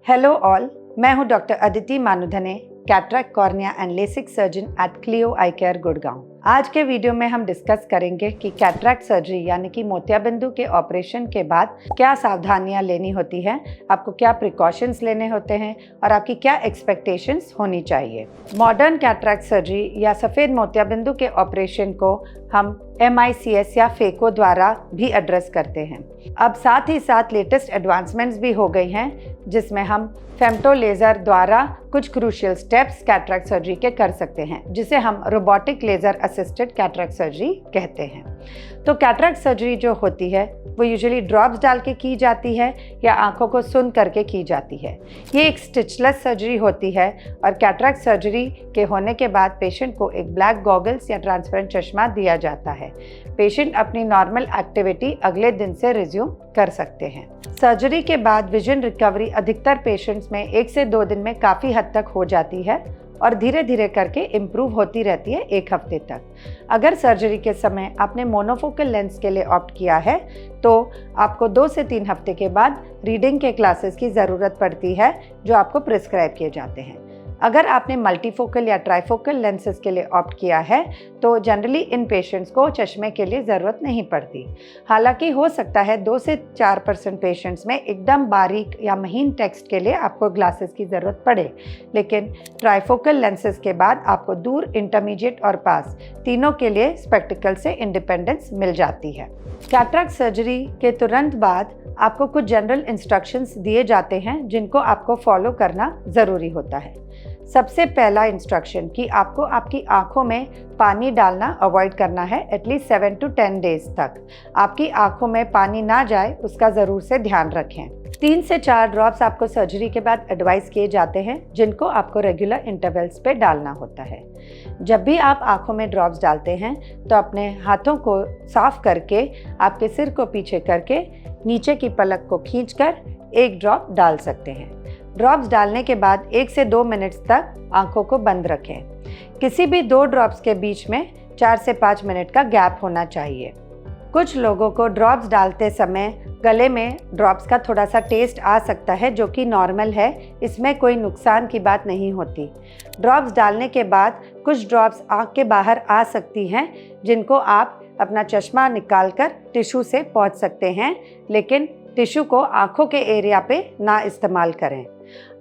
Hello all, मैं हूं doctor Aditi Manudhane, cataract, cornea and LASIK surgeon at Cleo eye care Gurgaon. आज के वीडियो में हम डिस्कस करेंगे कि कैटरैक्ट सर्जरी यानी कि मोतियाबिंदु के ऑपरेशन के बाद क्या सावधानियां लेनी होती हैं, आपको क्या प्रिकॉशंस लेने होते हैं और आपकी क्या एक्सपेक्टेशंस होनी चाहिए। मॉडर्न कैटरैक्ट सर्जरी या सफ़ेद मोतियाबिंदु के ऑपरेशन को हम MICS या फेको द्वारा भी एड्रेस करते हैं। अब साथ ही साथ लेटेस्ट एडवांसमेंट्स भी हो गई हैं, जिसमें हम फेमटो लेज़र द्वारा कुछ क्रूशियल स्टेप्स कैटरैक्ट सर्जरी के कर सकते हैं, जिसे हम robotic laser assisted cataract surgery कहते हैं। तो कैटरैक्ट सर्जरी जो होती है वो यूजुअली ड्रॉप्स डाल के की जाती है या आंखों को सुन करके की जाती है। ये एक स्टिचलेस सर्जरी होती है और कैटरैक्ट सर्जरी के होने के बाद पेशेंट को एक ब्लैक गॉगल्स या ट्रांसपेरेंट चश्मा दिया जाता है। पेशेंट अपनी नॉर्मल एक्टिविटी अगले दिन से रिज्यूम कर सकते हैं। सर्जरी के बाद विजन रिकवरी अधिकतर पेशेंट्स में 1 से 2 दिन में काफ़ी हद तक हो जाती है और धीरे धीरे करके इम्प्रूव होती रहती है 1 हफ्ते तक। अगर सर्जरी के समय आपने मोनोफोकल लेंस के लिए ऑप्ट किया है तो आपको 2 से 3 हफ्ते के बाद रीडिंग के क्लासेस की ज़रूरत पड़ती है, जो आपको प्रिस्क्राइब किए जाते हैं। अगर आपने मल्टीफोकल या ट्राइफोकल लेंसेज के लिए ऑप्ट किया है तो जनरली इन पेशेंट्स को चश्मे के लिए ज़रूरत नहीं पड़ती। हालांकि हो सकता है 2 से 4% पेशेंट्स में एकदम बारीक या महीन टेक्स्ट के लिए आपको ग्लासेस की ज़रूरत पड़े, लेकिन ट्राइफोकल लेंसेज के बाद आपको दूर, इंटरमीडिएट और पास तीनों के लिए स्पेक्टिकल से इंडिपेंडेंस मिल जाती है। कैटरैक्ट सर्जरी के तुरंत बाद आपको कुछ जनरल इंस्ट्रक्शंस दिए जाते हैं जिनको आपको फॉलो करना ज़रूरी होता है। सबसे पहला इंस्ट्रक्शन कि आपको आपकी आंखों में पानी डालना अवॉइड करना है एटलीस्ट 7 to 10 डेज तक। आपकी आंखों में पानी ना जाए उसका ज़रूर से ध्यान रखें। 3 से 4 ड्रॉप्स आपको सर्जरी के बाद एडवाइस किए जाते हैं, जिनको आपको रेगुलर इंटरवल्स पे डालना होता है। जब भी आप आंखों में ड्रॉप्स डालते हैं तो अपने हाथों को साफ करके आपके सिर को पीछे करके नीचे की पलक को खींचकर 1 ड्रॉप डाल सकते हैं। ड्रॉप्स डालने के बाद 1 से 2 मिनट्स तक आंखों को बंद रखें। किसी भी 2 ड्रॉप्स के बीच में 4 से 5 मिनट का गैप होना चाहिए। कुछ लोगों को ड्रॉप्स डालते समय गले में ड्रॉप्स का थोड़ा सा टेस्ट आ सकता है, जो कि नॉर्मल है, इसमें कोई नुकसान की बात नहीं होती। ड्रॉप्स डालने के बाद कुछ ड्रॉप्स आँख के बाहर आ सकती हैं, जिनको आप अपना चश्मा निकालकर टिश्यू से पोंछ सकते हैं, लेकिन टिश्यू को आँखों के एरिया पे ना इस्तेमाल करें।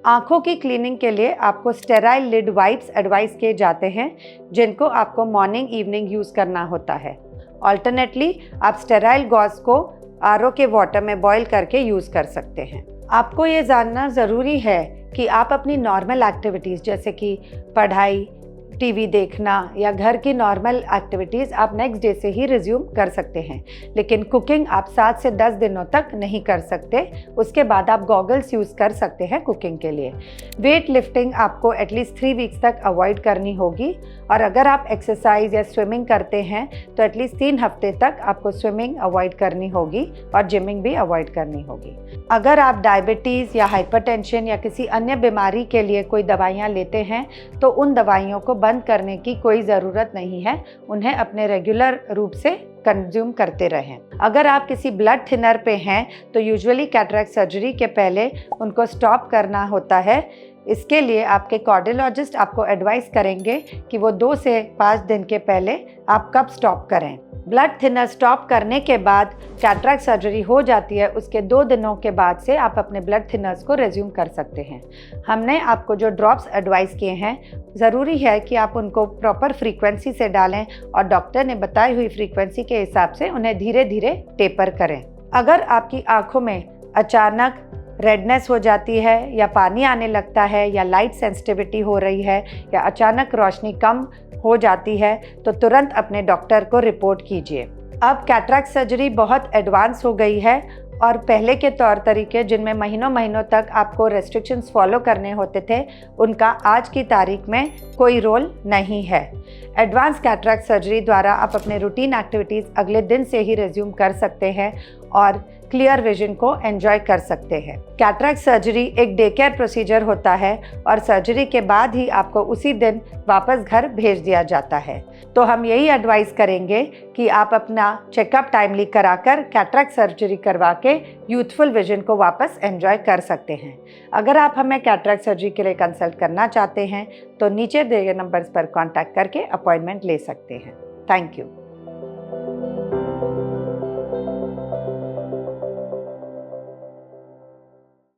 आँखों की क्लीनिंग के लिए आपको स्टेराइल लिड वाइप्स एडवाइस किए जाते हैं, जिनको आपको मॉर्निंग इवनिंग यूज़ करना होता है। ऑल्टरनेटली आप स्टेराइल गॉज को RO के वाटर में बॉईल करके यूज़ कर सकते हैं। आपको ये जानना ज़रूरी है कि आप अपनी नॉर्मल एक्टिविटीज़ जैसे कि पढ़ाई, टीवी देखना या घर की नॉर्मल एक्टिविटीज़ आप नेक्स्ट डे से ही रिज्यूम कर सकते हैं, लेकिन कुकिंग आप 7 से 10 दिनों तक नहीं कर सकते। उसके बाद आप गॉगल्स यूज़ कर सकते हैं कुकिंग के लिए। वेट लिफ्टिंग आपको एटलीस्ट 3 वीक्स तक अवॉइड करनी होगी, और अगर आप एक्सरसाइज या स्विमिंग करते हैं तो एटलीस्ट 3 हफ्ते तक आपको स्विमिंग अवॉइड करनी होगी और जिमिंग भी अवॉइड करनी होगी। अगर आप डायबिटीज़ या हाइपरटेंशन या किसी अन्य बीमारी के लिए कोई दवाइयाँ लेते हैं तो उन दवाइयों को बंद करने की कोई ज़रूरत नहीं है, उन्हें अपने रेगुलर रूप से कंज्यूम करते रहें। अगर आप किसी ब्लड थिनर पे हैं तो यूजुअली कैटरैक्ट सर्जरी के पहले उनको स्टॉप करना होता है। इसके लिए आपके कार्डियोलॉजिस्ट आपको एडवाइस करेंगे कि वो 2 से 5 दिन के पहले आप कब स्टॉप करें। ब्लड थिनर स्टॉप करने के बाद कैटरैक्ट सर्जरी हो जाती है, उसके 2 दिनों के बाद से आप अपने ब्लड थिनर्स को रिज्यूम कर सकते हैं। हमने आपको जो ड्रॉप्स एडवाइस किए हैं, ज़रूरी है कि आप उनको प्रॉपर फ्रीक्वेंसी से डालें और डॉक्टर ने बताई हुई फ्रीक्वेंसी के हिसाब से उन्हें धीरे धीरे टेपर करें। अगर आपकी आँखों में अचानक रेडनेस हो जाती है या पानी आने लगता है या लाइट सेंसिटिविटी हो रही है या अचानक रोशनी कम हो जाती है तो तुरंत अपने डॉक्टर को रिपोर्ट कीजिए। अब कैटरैक्ट सर्जरी बहुत एडवांस हो गई है और पहले के तौर तरीके जिनमें महीनों महीनों तक आपको रेस्ट्रिक्शंस फॉलो करने होते थे, उनका आज की तारीख में कोई रोल नहीं है। एडवांस कैटरैक्ट सर्जरी द्वारा आप अपने रूटीन एक्टिविटीज़ अगले दिन से ही रिज्यूम कर सकते हैं और क्लियर विजन को एंजॉय कर सकते हैं। कैटरैक्ट सर्जरी एक डे केयर प्रोसीजर होता है और सर्जरी के बाद ही आपको उसी दिन वापस घर भेज दिया जाता है। तो हम यही एडवाइस करेंगे कि आप अपना चेकअप टाइमली कराकर कैटरैक्ट सर्जरी करवा के यूथफुल विजन को वापस एंजॉय कर सकते हैं। अगर आप हमें कैटरैक्ट सर्जरी के लिए कंसल्ट करना चाहते हैं तो नीचे दिए गए नंबर्स पर कॉन्टैक्ट करके अपॉइंटमेंट ले सकते हैं। Thank you.